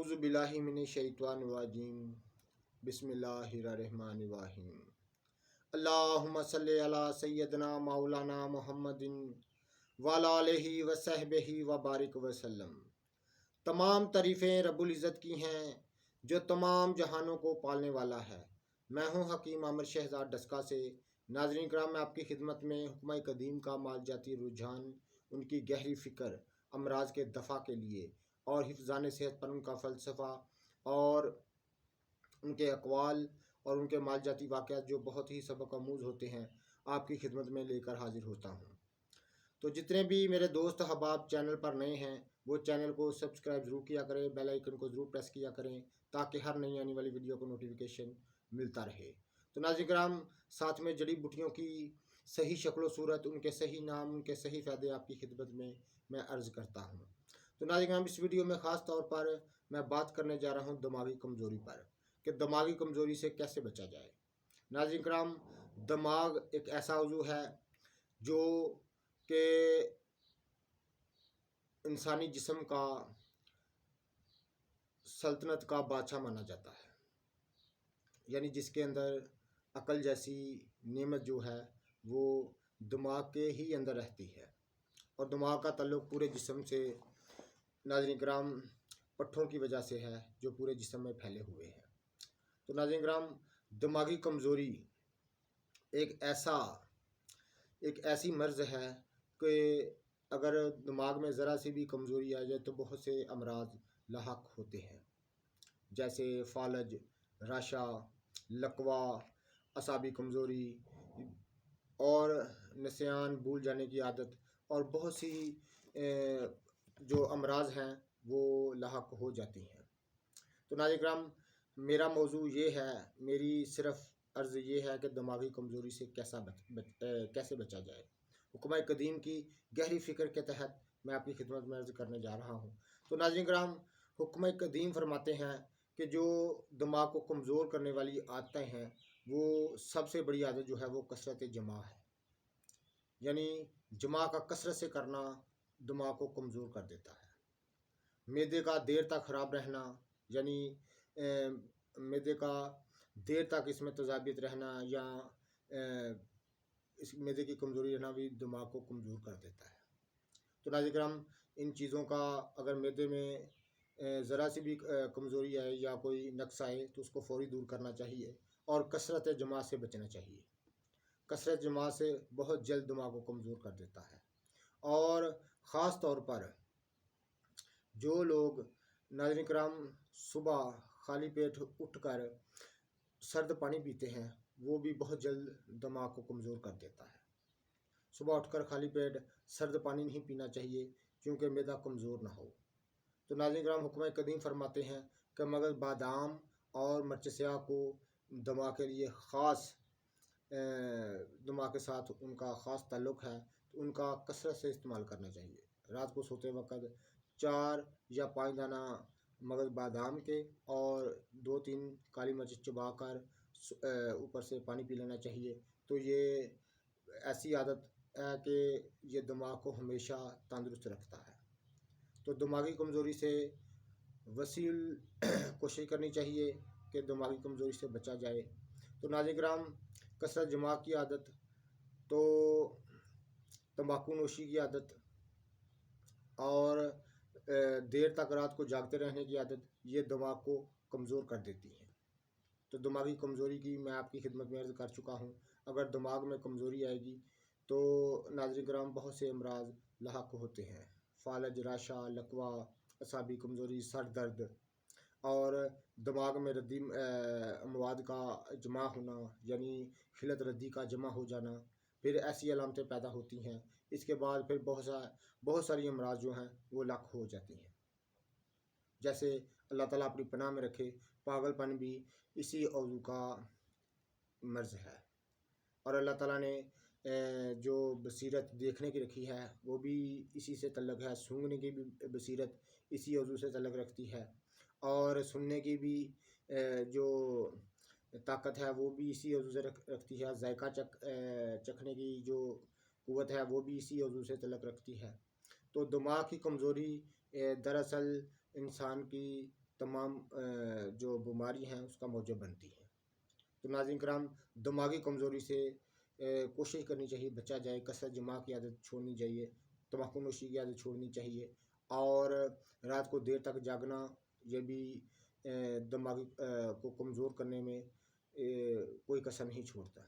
اعوذ باللہ من الشیطان الرجیم بسم اللہ الرحمن الرحیم اللہم صلی علی سیدنا مولانا محمد وعلی آلہ وصحبہ وبارک وسلم۔ تمام تعریفیں رب العزت کی ہیں جو تمام جہانوں کو پالنے والا ہے۔ میں ہوں حکیم عامر شہزاد ڈسکا سے۔ ناظرین کرام، میں آپ کی خدمت میں حکمہ قدیم کا مالجاتی رجحان، ان کی گہری فکر، امراض کے دفع کے لیے اور حفظان صحت پر ان کا فلسفہ اور ان کے اقوال اور ان کے مالجاتی واقعات جو بہت ہی سبق آموز ہوتے ہیں، آپ کی خدمت میں لے کر حاضر ہوتا ہوں۔ تو جتنے بھی میرے دوست احباب چینل پر نئے ہیں وہ چینل کو سبسکرائب ضرور کیا کریں، بیل آئیکن کو ضرور پریس کیا کریں تاکہ ہر نئی آنے والی ویڈیو کو نوٹیفیکیشن ملتا رہے۔ تو ناظرین کرام، ساتھ میں جڑی بوٹیوں کی صحیح شکل و صورت، ان کے صحیح نام، ان کے صحیح فائدے آپ کی خدمت میں عرض کرتا ہوں۔ تو ناظرین کرام، اس ویڈیو میں خاص طور پر میں بات کرنے جا رہا ہوں دماغی کمزوری پر، کہ دماغی کمزوری سے کیسے بچا جائے۔ ناظرین کرام، دماغ ایک ایسا عضو ہے جو کہ انسانی جسم کا سلطنت کا بادشاہ مانا جاتا ہے، یعنی جس کے اندر عقل جیسی نعمت جو ہے وہ دماغ کے ہی اندر رہتی ہے، اور دماغ کا تعلق پورے جسم سے ناظرین کرام پٹھوں کی وجہ سے ہے جو پورے جسم میں پھیلے ہوئے ہیں۔ تو ناظرین کرام، دماغی کمزوری ایک ایسی مرض ہے کہ اگر دماغ میں ذرا سی بھی کمزوری آ جائے تو بہت سے امراض لاحق ہوتے ہیں، جیسے فالج، راشا، لقوا، اعصابی کمزوری اور نسیان، بھول جانے کی عادت، اور بہت سی جو امراض ہیں وہ لاحق ہو جاتی ہیں۔ تو ناظرین کرام، میرا موضوع یہ ہے، میری صرف عرض یہ ہے کہ دماغی کمزوری سے کیسے بچا جائے۔ حکمہ قدیم کی گہری فکر کے تحت میں آپ کی خدمت میں عرض کرنے جا رہا ہوں۔ تو ناظرین کرام، حکمہ قدیم فرماتے ہیں کہ جو دماغ کو کمزور کرنے والی عادتیں ہیں، وہ سب سے بڑی عادت جو ہے وہ کثرت جمع ہے، یعنی جمع کا کثرت سے کرنا دماغ کو کمزور کر دیتا ہے۔ معدے کا دیر تک خراب رہنا، یعنی معدے کا دیر تک اس میں تیزابیت رہنا یا اس معدے کی کمزوری رہنا بھی دماغ کو کمزور کر دیتا ہے۔ تو ناظرین کرام، ان چیزوں کا اگر معدے میں ذرا سی بھی کمزوری آئے یا کوئی نقص آئے تو اس کو فوری دور کرنا چاہیے، اور کثرت جمع سے بچنا چاہیے۔ کثرت جمع سے بہت جلد دماغ کو کمزور کر دیتا ہے، اور خاص طور پر جو لوگ ناظرین کرام صبح خالی پیٹ اٹھ کر سرد پانی پیتے ہیں وہ بھی بہت جلد دماغ کو کمزور کر دیتا ہے۔ صبح اٹھ کر خالی پیٹ سرد پانی نہیں پینا چاہیے کیونکہ معدہ کمزور نہ ہو۔ تو ناظرین کرام، حکمہ قدیم فرماتے ہیں کہ مگر بادام اور مرچ سیاہ کو دماغ کے لیے دماغ کے ساتھ ان کا خاص تعلق ہے، تو ان کا کثرت سے استعمال کرنا چاہیے۔ رات کو سوتے وقت 4 یا 5 دانہ مغز بادام کے اور 2-3 کالی مرچ چبا کر اوپر سے پانی پی لینا چاہیے۔ تو یہ ایسی عادت ہے کہ یہ دماغ کو ہمیشہ تندرست رکھتا ہے۔ تو دماغی کمزوری سے وسیع کوشش کرنی چاہیے کہ دماغی کمزوری سے بچا جائے۔ تو ناظرین کرام، کثرت جمع کی عادت، تو تمباکو نوشی کی عادت، اور دیر تک رات کو جاگتے رہنے کی عادت، یہ دماغ کو کمزور کر دیتی ہیں۔ تو دماغی کمزوری کی میں آپ کی خدمت میں عرض کر چکا ہوں۔ اگر دماغ میں کمزوری آئے گی تو ناظرین کرام بہت سے امراض لاحق ہوتے ہیں، فالج، راشا، لقوا، اعصابی کمزوری، سر درد، اور دماغ میں ردی مواد کا جمع ہونا، یعنی خلط ردی کا جمع ہو جانا، پھر ایسی علامتیں پیدا ہوتی ہیں۔ اس کے بعد پھر بہت ساری امراض جو ہیں وہ لاحق ہو جاتی ہیں، جیسے اللہ تعالیٰ اپنی پناہ میں رکھے، پاگل پن بھی اسی عضو کا مرض ہے، اور اللہ تعالیٰ نے جو بصیرت دیکھنے کی رکھی ہے وہ بھی اسی سے تعلق ہے، سونگھنے کی بھی بصیرت اسی عضو سے تعلق رکھتی ہے، اور سننے کی بھی جو طاقت ہے وہ بھی اسی عضو سے رکھتی ہے، ذائقہ چکھنے کی جو قوت ہے وہ بھی اسی عضو سے تعلق رکھتی ہے۔ تو دماغ کی کمزوری دراصل انسان کی تمام جو بیماری ہیں اس کا موجب بنتی ہیں۔ تو ناظرین کرام، دماغی کمزوری سے کوشش کرنی چاہیے بچا جائے، کثرت جماع کی عادت چھوڑنی چاہیے، تمباکو نوشی کی عادت چھوڑنی چاہیے، اور رات کو دیر تک جاگنا یہ بھی دماغی کو کمزور کرنے میں کوئی کسر نہیں چھوڑتا۔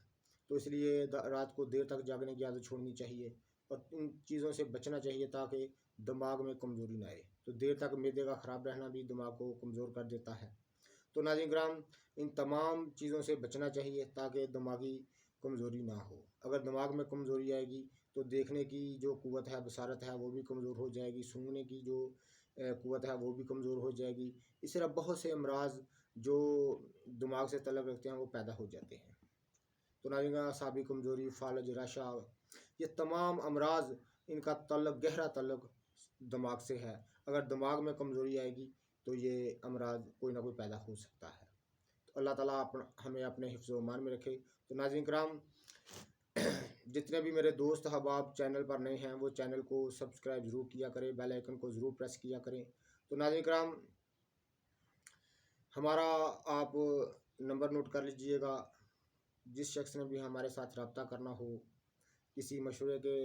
تو اس لیے رات کو دیر تک جاگنے کی عادت چھوڑنی چاہیے اور ان چیزوں سے بچنا چاہیے تاکہ دماغ میں کمزوری نہ آئے۔ تو دیر تک معدے کا خراب رہنا بھی دماغ کو کمزور کر دیتا ہے۔ تو ناظرین کرام، ان تمام چیزوں سے بچنا چاہیے تاکہ دماغی کمزوری نہ ہو۔ اگر دماغ میں کمزوری آئے گی تو دیکھنے کی جو قوت ہے، بصارت ہے، وہ بھی کمزور ہو جائے گی، سونگنے کی جو قوت ہے وہ بھی کمزور ہو جائے گی۔ اس طرح بہت سے امراض جو دماغ سے تعلق رکھتے ہیں وہ پیدا ہو جاتے ہیں۔ تو ناظرین، اعصابی کمزوری، فالج، رشا، یہ تمام امراض ان کا گہرا تعلق دماغ سے ہے۔ اگر دماغ میں کمزوری آئے گی تو یہ امراض کوئی نہ کوئی پیدا ہو سکتا ہے۔ تو اللہ تعالیٰ ہمیں اپنے حفظ و امان میں رکھے۔ تو ناظرین کرام، جتنے بھی میرے دوست احباب چینل پر نئے ہیں وہ چینل کو سبسکرائب ضرور کیا کریں، بیل آئیکن کو ضرور پریس کیا کریں۔ تو ناظرین کرام، ہمارا آپ نمبر نوٹ کر لیجئے گا، جس شخص نے بھی ہمارے ساتھ رابطہ کرنا ہو، کسی مشورے کے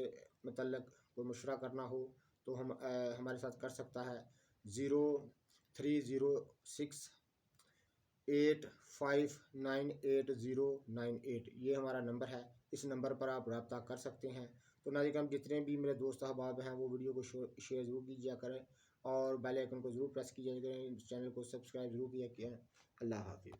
متعلق کوئی مشورہ کرنا ہو تو ہمارے ساتھ کر سکتا ہے۔ 030685988098 یہ ہمارا نمبر ہے، اس نمبر پر آپ رابطہ کر سکتے ہیں۔ تو ناظرین کرام، جتنے بھی میرے دوست احباب ہیں وہ ویڈیو کو شیئر ضرور کیجیا کریں اور بیل آئیکن کو ضرور پریس کیجیا کریں، چینل کو سبسکرائب ضرور کیا کریں۔ اللہ حافظ۔